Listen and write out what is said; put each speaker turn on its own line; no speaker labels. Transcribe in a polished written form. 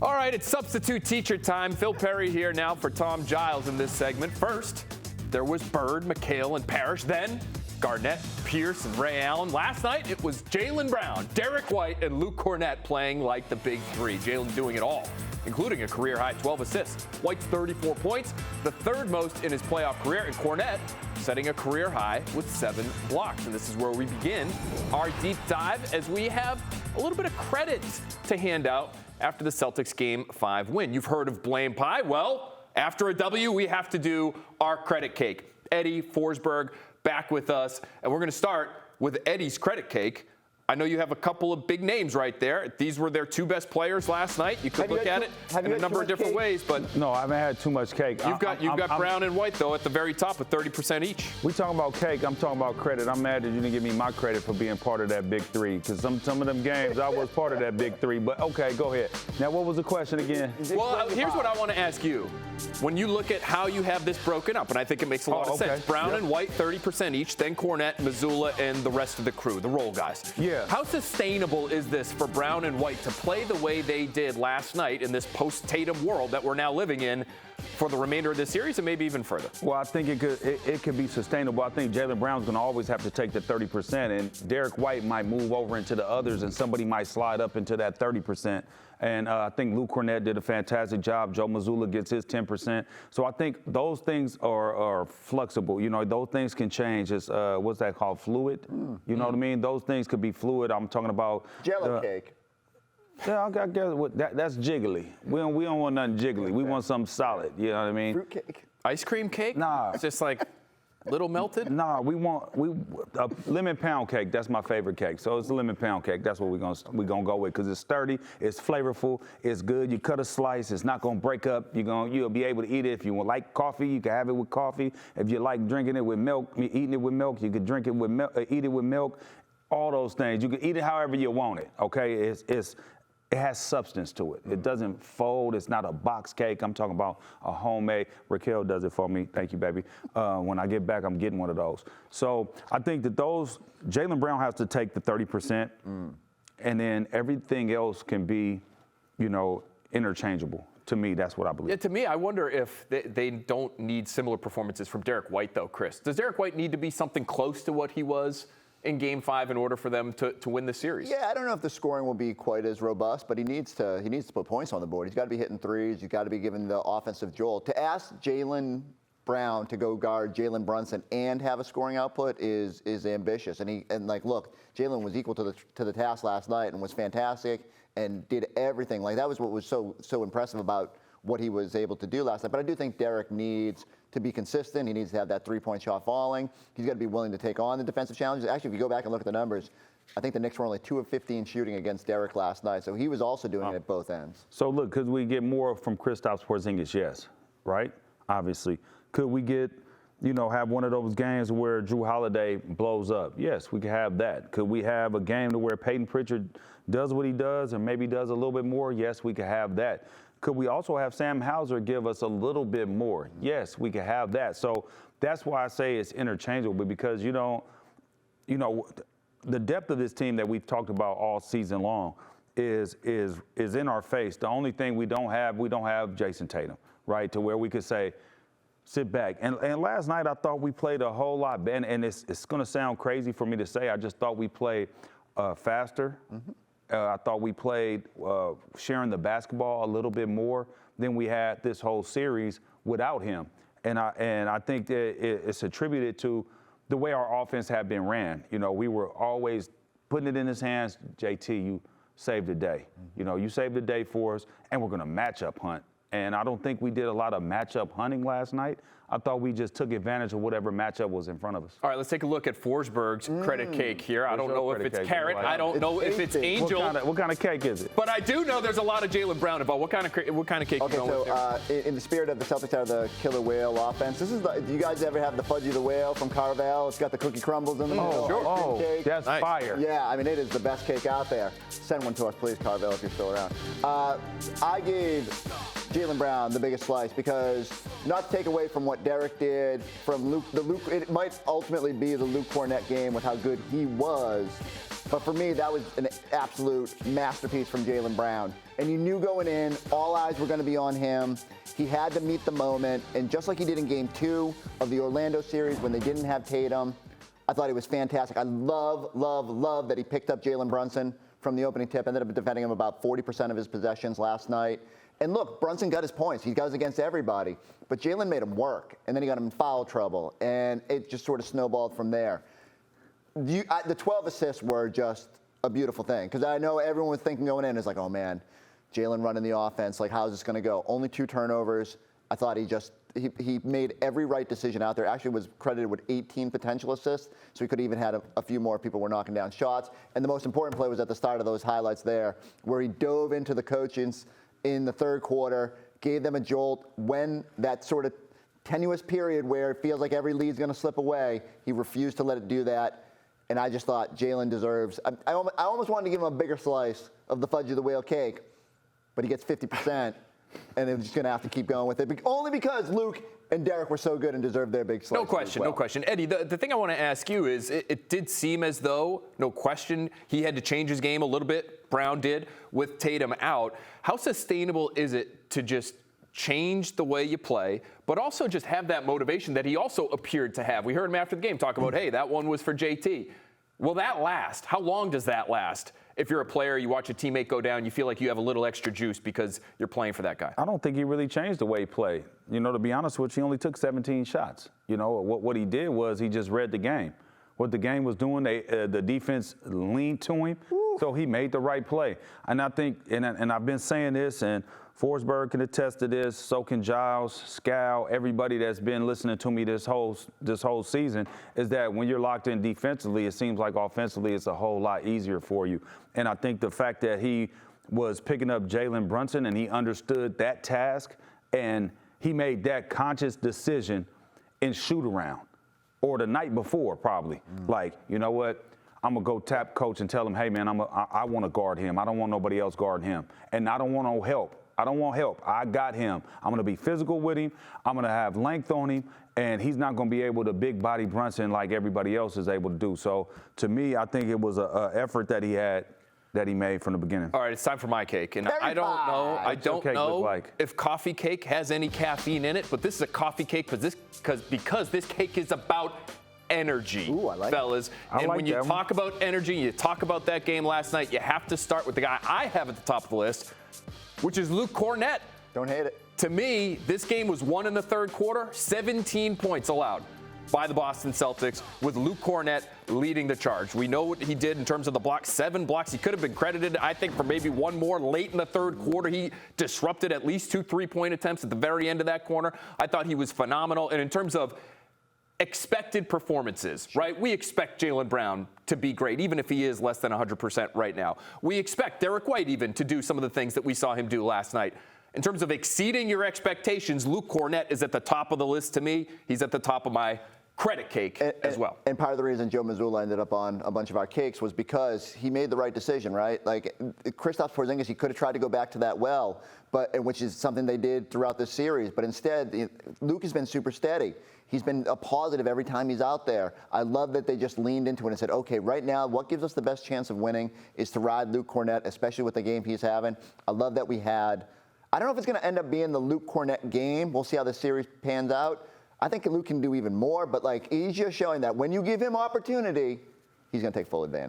All right, it's substitute teacher time. Phil Perry here now for Tom Giles in this segment. First, there was Bird, McHale, and Parrish. Then Garnett, Pierce, and Ray Allen. Last night, it was Jaylen Brown, Derek White, and Luke Kornet playing like the big three. Jaylen doing it all, including a career-high 12 assists. White's 34 points, the third most in his playoff career, and Kornet setting a career high with 7 blocks. And this is where we begin our deep dive as we have a little bit of credit to hand out after the Celtics Game 5 win. You've heard of blame pie. Well, after a W, we have to do our credit cake. Eddie Forsberg back with us, and we're going to start with Eddie's credit cake. I know you have a couple of big names right there. These were their 2 best players last night. You could look at it in a number of different ways, but
no, I haven't had too much cake.
You've got Brown and White though at the very top with 30% each.
We talking about cake. I'm talking about credit. I'm mad that you didn't give me my credit for being part of that big three, because some of them games I was part of that big three. But okay, go ahead. Now, what was the question again?
Well, here's what I want to ask you. When you look at how you have this broken up, and I think it makes a lot of sense. Brown and White 30% each, then Kornet, Mazzulla, and the rest of the crew, the role guys.
Yeah.
How sustainable is this for Brown and White to play the way they did last night in this post-Tatum world that we're now living in for the remainder of the series and maybe even further?
Well, I think it could be sustainable. I think Jaylen Brown's going to always have to take the 30%, and Derek White might move over into the others, and somebody might slide up into that 30%. And I think Luke Kornet did a fantastic job. Joe Mazzulla gets his 10%. So I think those things are flexible. You know, those things can change. It's, what's that called, fluid? You know what I mean? Those things could be fluid. I'm talking about
Jello cake.
Yeah, I guess that's jiggly. We don't want nothing jiggly. We want something solid. You know what I mean?
Fruit cake.
Ice cream cake?
Nah.
It's just like little melted?
Nah, we a lemon pound cake. That's my favorite cake. So it's a lemon pound cake. That's what we're gonna go with, because it's sturdy, it's flavorful, it's good. You cut a slice, it's not gonna break up. You'll be able to eat it. If you like coffee, you can have it with coffee. If you like drinking it with milk, eating it with milk, you can drink it with milk, eat it with milk. All those things. You can eat it however you want it. Okay, it has substance to it. It doesn't fold. It's not a box cake. I'm talking about a homemade. Raquel does it for me. Thank you, baby. When I get back, I'm getting one of those. So I think that Jaylen Brown has to take the 30%, and then everything else can be, interchangeable. To me, that's what I believe.
Yeah, to me, I wonder if they don't need similar performances from Derek White, though, Chris. Does Derek White need to be something close to what he was in Game 5 in order for them to win the series?
Yeah, I don't know if the scoring will be quite as robust, but he needs to put points on the board. He's got to be hitting threes. He's got to be given the offensive jolt. To ask Jaylen Brown to go guard Jalen Brunson and have a scoring output is ambitious. And look, Jaylen was equal to the task last night and was fantastic and did everything. Like, that was what was so impressive about what he was able to do last night. But I do think Derek needs to be consistent. He needs to have that three-point shot falling. He's got to be willing to take on the defensive challenges. Actually, if you go back and look at the numbers, I think the Knicks were only 2 of 15 shooting against Derek last night. So he was also doing it at both ends.
So look, could we get more from Kristaps Porzingis? Yes, right? Obviously. Could we get, have one of those games where Drew Holiday blows up? Yes, we could have that. Could we have a game to where Peyton Pritchard does what he does and maybe does a little bit more? Yes, we could have that. Could we also have Sam Hauser give us a little bit more? Yes, we could have that. So that's why I say it's interchangeable, because the depth of this team that we've talked about all season long is in our face. The only thing we don't have Jayson Tatum, right? To where we could say, sit back. And last night I thought we played a whole lot better, and it's going to sound crazy for me to say. I just thought we played faster. I thought we played sharing the basketball a little bit more than we had this whole series without him. And I think that it's attributed to the way our offense had been ran. We were always putting it in his hands. JT, you saved the day. You saved the day for us, and we're going to matchup hunt. And I don't think we did a lot of matchup hunting last night. I thought we just took advantage of whatever matchup was in front of us.
All right, let's take a look at Forsberg's credit cake here. I don't know if it's carrot. I don't know if it's angel.
What kind of cake is it?
But I do know there's a lot of Jaylen Brown involved. What kind of cake you going with there?
In the spirit of the Celtics have the killer whale offense, do you guys ever have the Fudgy the Whale from Carvel? It's got the cookie crumbles in the middle.
Sure.
Cake.
That's nice. Fire.
Yeah, I mean, it is the best cake out there. Send one to us, please, Carvel, if you're still around. I gave Jaylen Brown the biggest slice because, not to take away from what Derek did, from Luke, it might ultimately be the Luke Kornet game with how good he was, but for me, that was an absolute masterpiece from Jaylen Brown. and you knew going in, all eyes were going to be on him. He had to meet the moment, and just like he did in Game 2 of the Orlando series when they didn't have Tatum, I thought he was fantastic. I love that he picked up Jaylen Brunson from the opening tip, ended up defending him about 40% of his possessions last night. And look, Brunson got his points. He goes against everybody. But Jaylen made him work, and then he got him in foul trouble, and it just sort of snowballed from there. The 12 assists were just a beautiful thing, because I know everyone was thinking going in is like, oh man, Jaylen running the offense, like how's this going to go? Only 2 turnovers. I thought he made every right decision out there. Actually was credited with 18 potential assists, so he could have even had a few more. People were knocking down shots. And the most important play was at the start of those highlights there, where he dove into the coaches in the third quarter, gave them a jolt when that sort of tenuous period where it feels like every lead's going to slip away. He refused to let it do that. And I just thought Jaylen deserves, I almost wanted to give him a bigger slice of the fudge of the whale cake, but he gets 50%. And they're just going to have to keep going with it, only because Luke and Derek were so good and deserved their big slice.
No question, no question. Eddie, the thing I want to ask you is it did seem as though, no question, he had to change his game a little bit. Brown did with Tatum out. How sustainable is it to just change the way you play, but also just have that motivation that he also appeared to have? We heard him after the game talk about, hey, that one was for JT. Will that last? How long does that last? If you're a player, you watch a teammate go down, you feel like you have a little extra juice because you're playing for that guy.
I don't think he really changed the way he played. To be honest with you, he only took 17 shots. What he did was he just read the game. What the game was doing, the defense leaned to him, so he made the right play. And I think, and I've been saying this, and Forsberg can attest to this, so can Giles, Scal, everybody that's been listening to me this whole season, is that when you're locked in defensively, it seems like offensively it's a whole lot easier for you. And I think the fact that he was picking up Jaylen Brunson and he understood that task and he made that conscious decision in shoot-around or the night before probably. Like, you know what? I'm going to go tap coach and tell him, hey, man, I want to guard him. I don't want nobody else guarding him. And I don't want no help. I don't want help. I got him. I'm going to be physical with him. I'm going to have length on him. And he's not going to be able to big body Brunson like everybody else is able to do. So, to me, I think it was an effort that he had that he made from the beginning.
All right, it's time for my cake. And I don't know if coffee cake has any caffeine in it, but this is a coffee cake because this cake is about energy, fellas. And when you talk about energy, you talk about that game last night, you have to start with the guy I have at the top of the list, which is Luke Kornet.
Don't hate it.
To me, this game was won in the third quarter, 17 points allowed by the Boston Celtics, with Luke Kornet leading the charge. We know what he did in terms of the blocks, 7 blocks. He could have been credited, I think, for maybe one more late in the third quarter. He disrupted at least 2 3-point attempts at the very end of that corner. I thought he was phenomenal. And in terms of expected performances, right? We expect Jaylen Brown to be great, even if he is less than 100% right now. We expect Derek White even to do some of the things that we saw him do last night. In terms of exceeding your expectations, Luke Kornet is at the top of the list to me. He's at the top of my credit cake as well.
And part of the reason Joe Mazzulla ended up on a bunch of our cakes was because he made the right decision, right? Like, Kristaps Porzingis, he could have tried to go back to that well, which is something they did throughout this series. But instead, Luke has been super steady. He's been a positive every time he's out there. I love that they just leaned into it and said, okay, right now, what gives us the best chance of winning is to ride Luke Kornet, especially with the game he's having. I love that we had, I don't know if it's going to end up being the Luke Kornet game. We'll see how the series pans out. I think Luke can do even more, but he's just showing that when you give him opportunity, he's going to take full advantage.